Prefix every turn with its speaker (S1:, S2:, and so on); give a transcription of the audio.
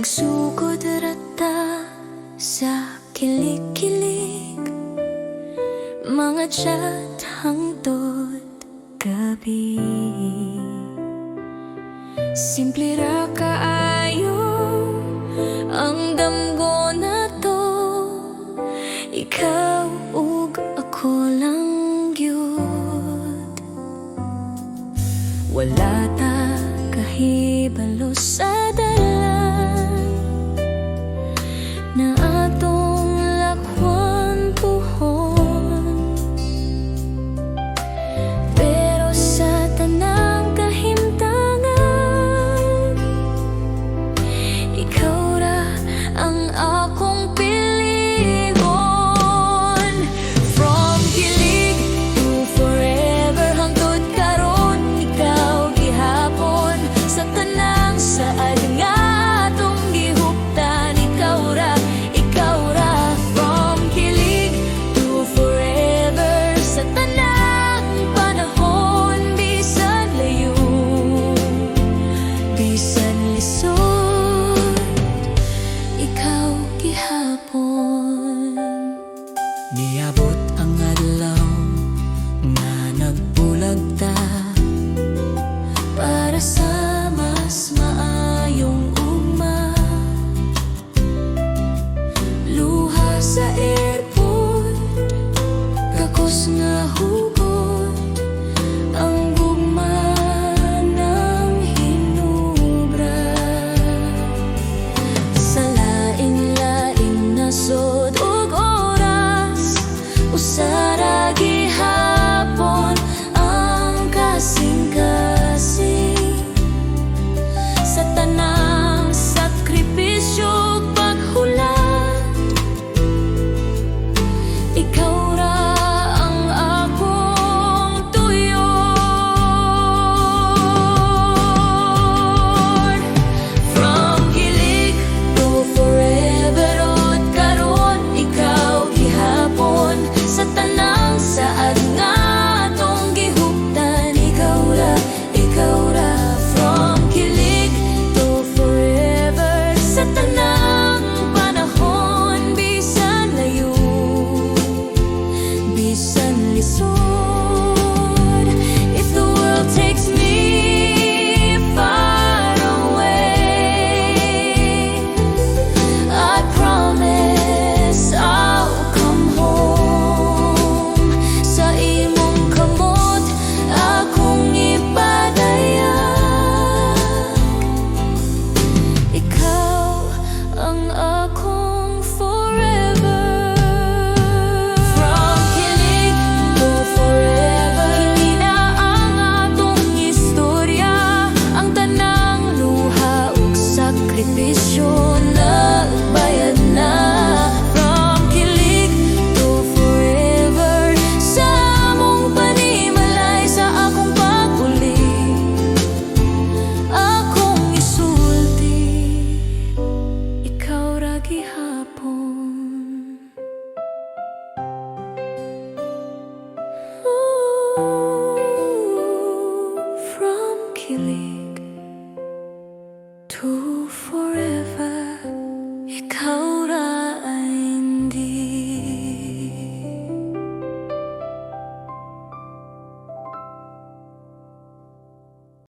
S1: Nagsugod rata sa kilig-kilig, mga chat hangtod gabi. Simple ra kaayo ang damgo na to, ikaw ug ako lang gyud. Wala ta kahibalo sa dalan na atong lakwan puhon, pero sa tanang kahimtangan, ikaw ra ang akong piligon. From kilig to forever, hangtod karon ikaw gihapon. Sa tanang saad nga atong gihuptan, ikaw ra. From kilig to forever, sa tanang panahon, bisan layo, bisan lisod, ikaw gihapon.